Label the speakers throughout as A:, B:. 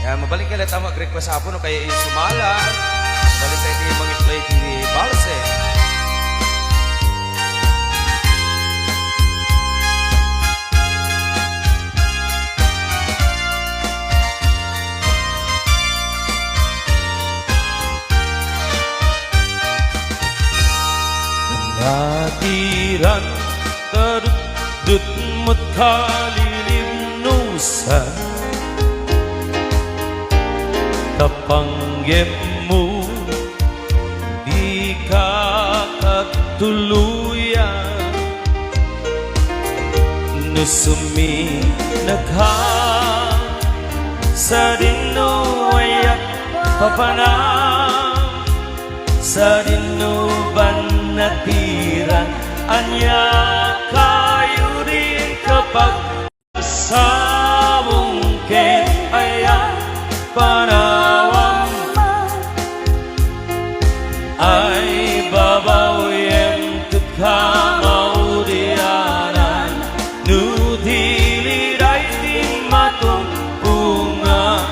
A: Ya, mabalik ka lang mag-request sa no kaya sumala. Balik tayo yung mga play ni Balse.
B: Natiran terdut mut kalilim nusa kapanggepmu di kakatuluyan nusumi nagha sa dinuwayak papanang sa dinuban natiran anya kayo rin kapag sa mungkin ayan panawang ay babawin kakamaw dianan nudiliray di matumpunga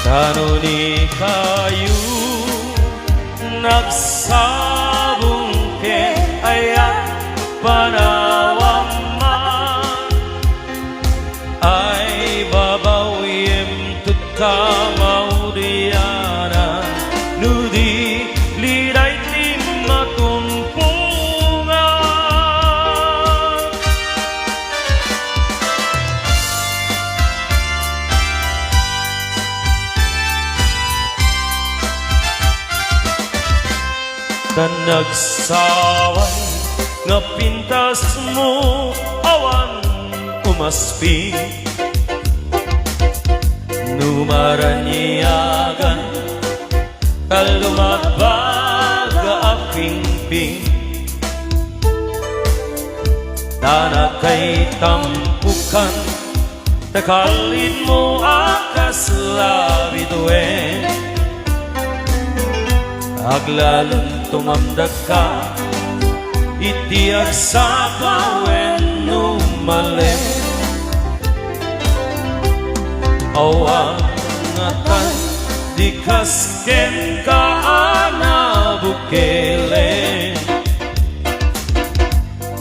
B: kanuni kayu nagsabungke ayat panawaman ay babawim tutkamaw diana nudi liday timmatumpungan kan nagsaway nga pintas mo awan umaspi numaranyagan kalumagbaga aking ping dana kay tampukan takalin mo akas labiduen aglalong tumamdag ka itiag sa kawen numalim awangatan di kasken ka anabukele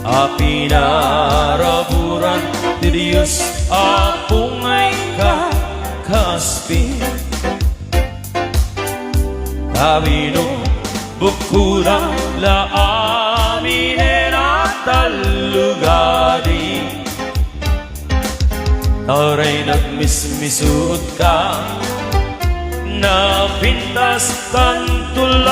B: api naraburan di Diyos apungay ka kaspi Kabino bukurang la aminen at talugadi Taray nagmismisud ka na pintas kan tulain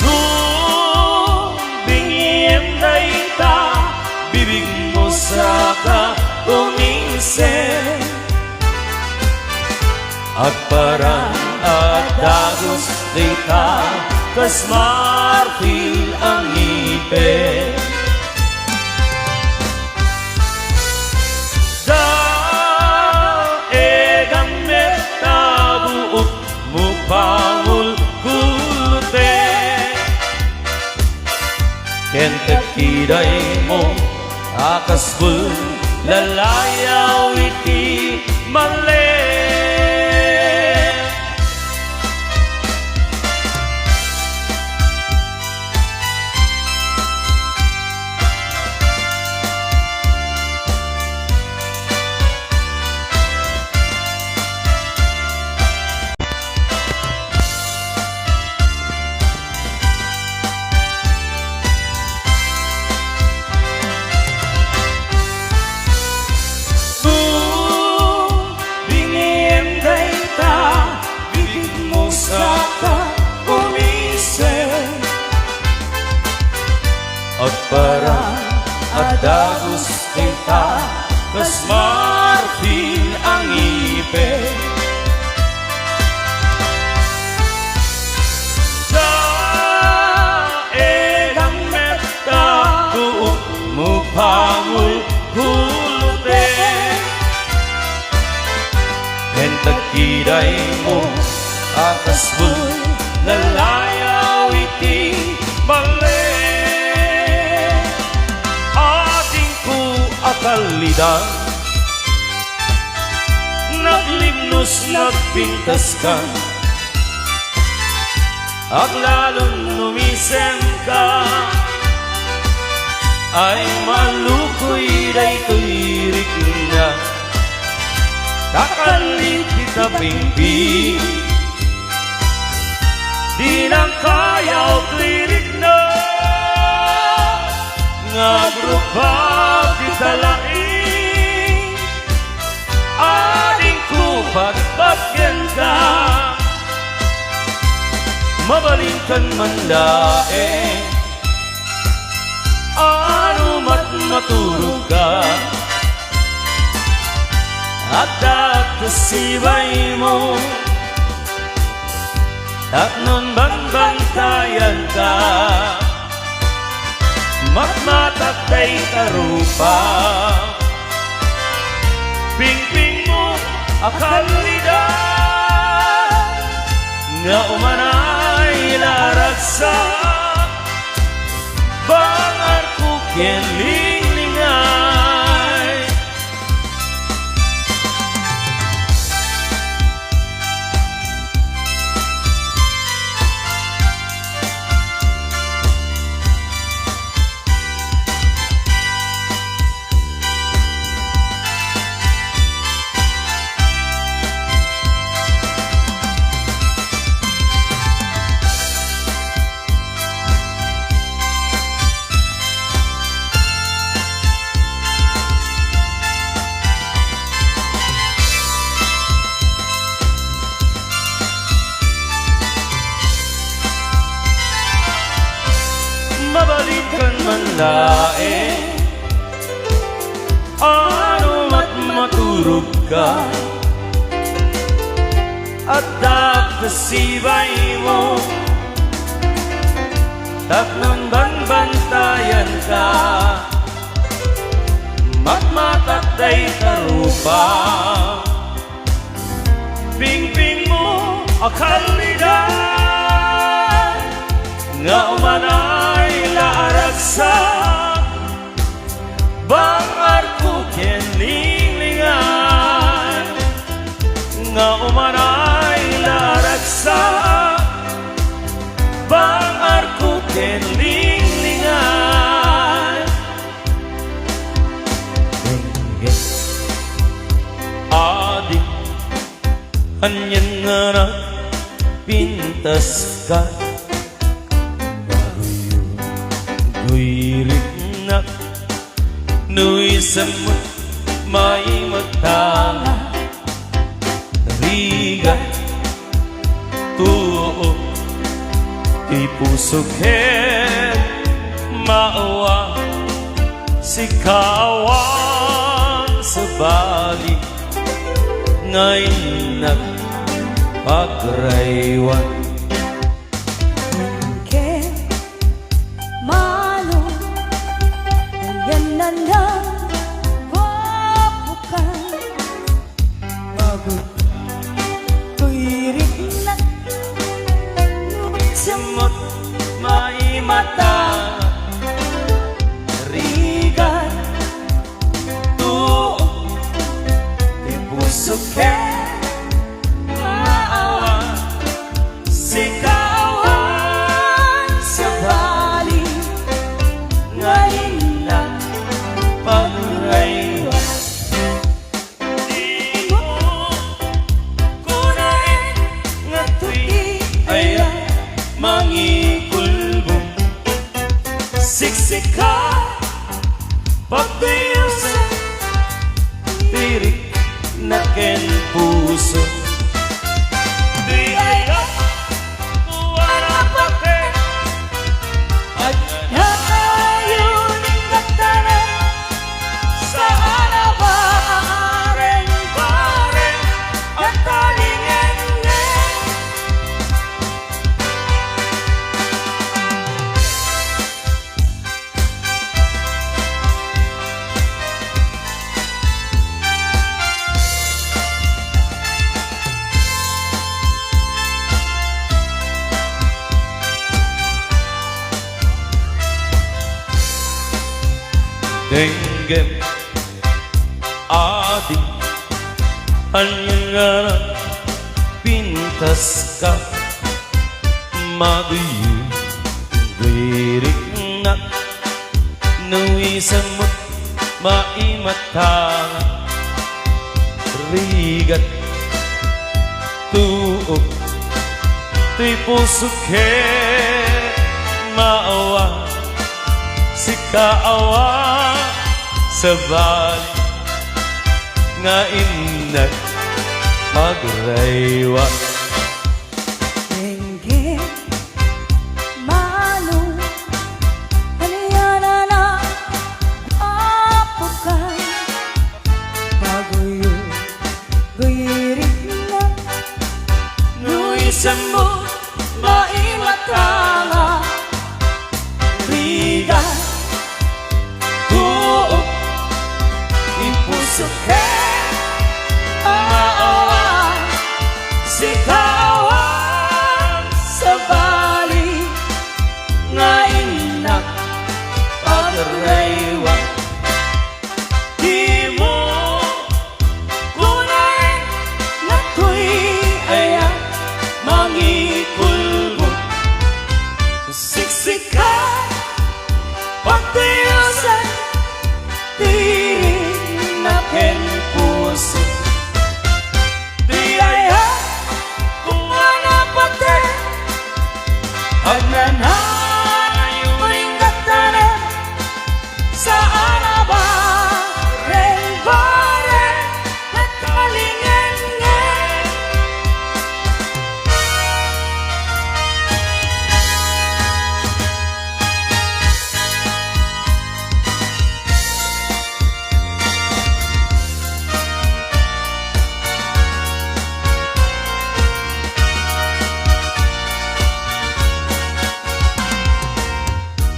B: Nung bingiem na ita bibig mo sa katumingsen at parang at dagos dita kas marfil ang ngipin daegang tabuot mo pangul kulute kentek kiday mo akasbul lalayaw iti mali mata, kas marfil ang ngipin. Daegang meta buok mupangul hulute, Hentagkiday mo akas bul lalayaw iti bale. Ating ku akalidan, naglimnos nagpintas ka, at lalong numisem ka, ay malukoy day tuirik na. Kakalit kita pingping, di nang kayaw klirik na. Ngagrupa kita laing, ading ku pagbagyan ka. Mabalingkan man daing, ano maturog ka. At kasibay mo, at nun banbantayan ka, matmatakay karupa. Pingping mo akalidad, nga umanay laragsak, bangar ko kinlinglingan. Mabalikan man laing, ano maturog ka, at kasibay mo, tapnon banbantayan ka, matmatakday karupa. Pingping mo akalidad, nga umanay laragsak, bangar ko kinlinglingan. Nga umanay laragsak, bangar ko kinlinglingan. Adik, anyan nga na pintas ka, guirik na nuy semut may magtanga. Riga tuo di pusok maawa sikawan sa bali, ngayon nagpagraywan. Semut may mata, rigat tuo di puso ke maawa nenggem ating hanyaran pintas ka maguyo lirik na nuisang mo't maimatang rigat tuog tuy pusok ke maawa si kaawa sa bali nga inag magraywa
C: Nenggem malu haliyana na apukay paguyo guyirik na
B: nuisang mo
C: maimatanga
B: rigat tuog ipusok ke maawa si kawan sa bali nga inak pagraywa di mo
C: kunay na tuy
B: ayak mangikulbo siksikan
C: pagtiyusan tiring na
B: puso
C: Tiyaya kung anapate
B: Agnanayo
C: Maringgatanan sa araba Renbare at kalingenge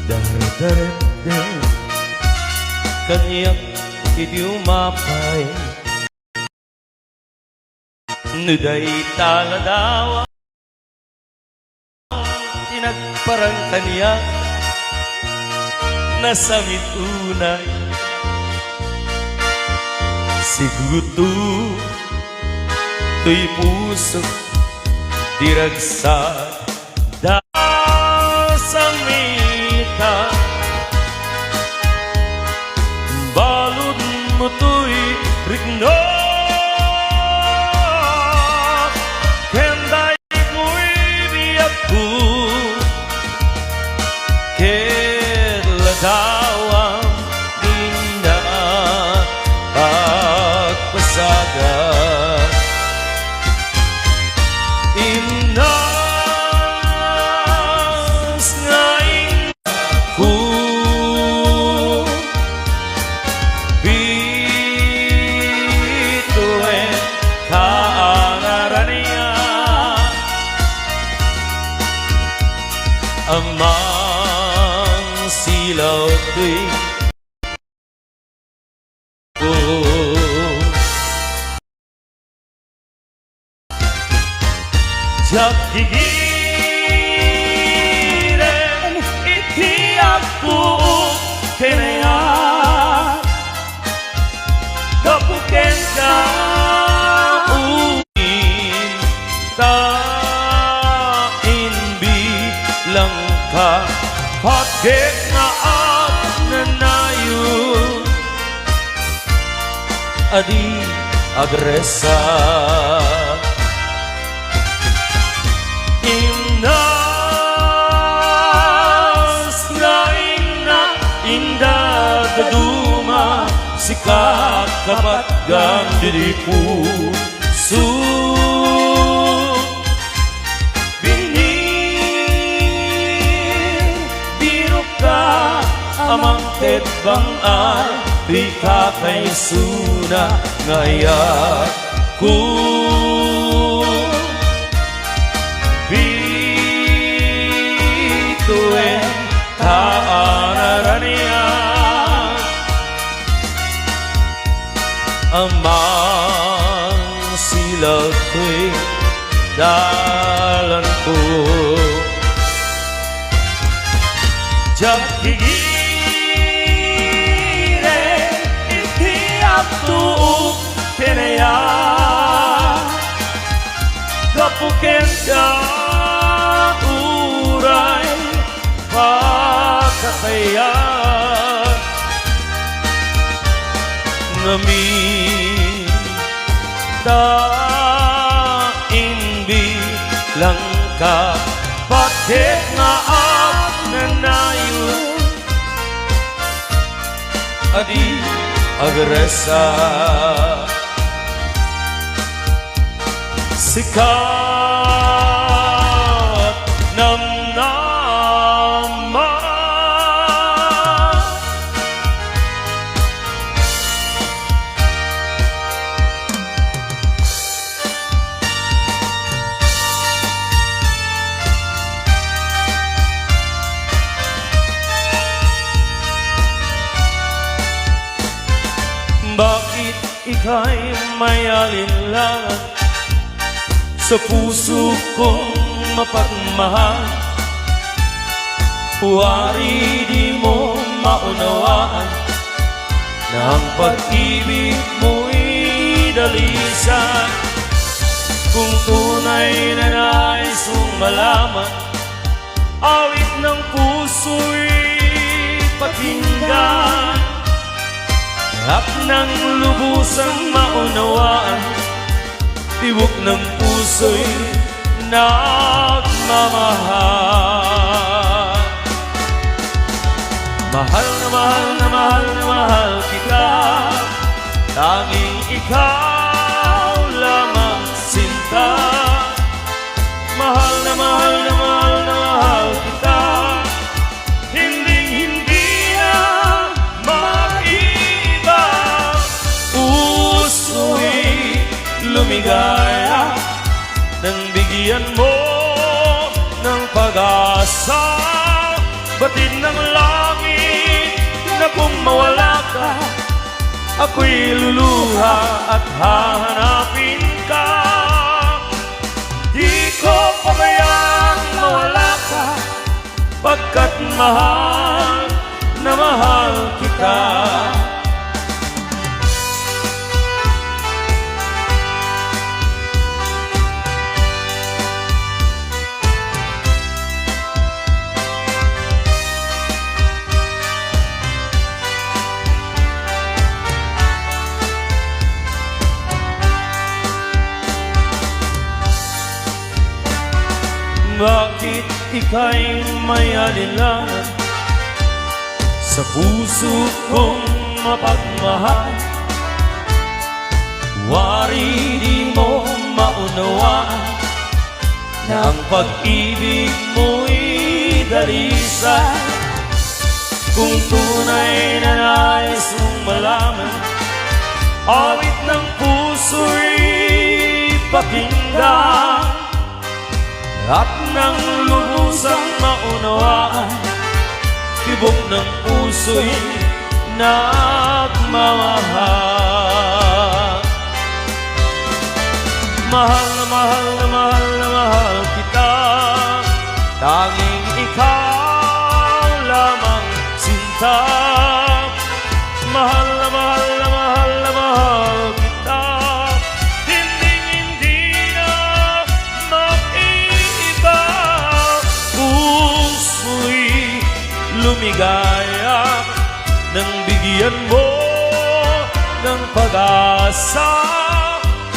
B: Dar-dar-dar Kanyak idiumapay Nuday taladawa Tinagparang kanya Nasamit unay Siguto Tuy puso Diragsa Dasamita Balod mo to'y rigno Kenday mo'y biyak ko Kedladawang Dinda Pagpasagat Inas ngayon ko Bituin kaangaran niya Amang silaw ko'y Jak gigiren iti aku kenaya kapuken ka uin ta inbi lang ka paget na at nanayon adi agresa Imnas na ina indah keduma Sikap kapat gang diriku Su Bini Biru ka amang tedbang ay Bika kay suna ngayak ku Bituin kaanaran niya Amang silaw ko'y dalan ko Jak higire tuog pinaya kapuken ka uray pakataya ngamin daing lang ka bakit naak nanayon adi agresa sikat ng nama bakit ika'y may alinlangan sa puso kong mapagmahal? Huwari di mo maunawaan na ang pag-ibig mo'y dalisan. Kung tunay na nais mong malaman, awit ng puso'y pakinggan at nang lubusang maunawaan, tibok ng puso'y nagmamahal. Mahal na mahal na mahal na mahal kita, tanging ikaw lamang sinta. Mahal na mahal na mahal na mahal kita, hindi na mag-iba. Puso'y lumigaya nang bigyan mo ng pag-asa. Batid ng langit na kung mawala ka, ako'y luluha at hahanapin ka. Di ko pabayang mawala ka, pagkat mahal na mahal kita. Bakit ika'y may alinlangan sa puso kong mapagmahal? Wari di mo maunawaan na ang pag-ibig mo'y dalisan. Kung tunay na nais mong malaman, awit ng puso'y pakinggan at nang lubusang maunawaan, tibok ng puso'y nagmamahal. Mahal na mahal na mahal na mahal kita, tanging ikaw lamang sinta. Mahal na mahal na mahal na mahal kita, lumigaya nang bigyan mo ng pag-asa.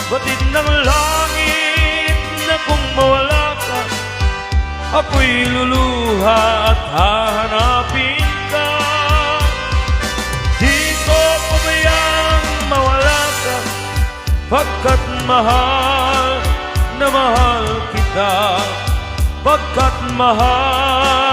B: Batid ng langit na kung mawala ka, ako'y luluha at hahanapin ka. Di ko pabayang mawala ka, pagkat mahal na mahal kita. Pagkat mahal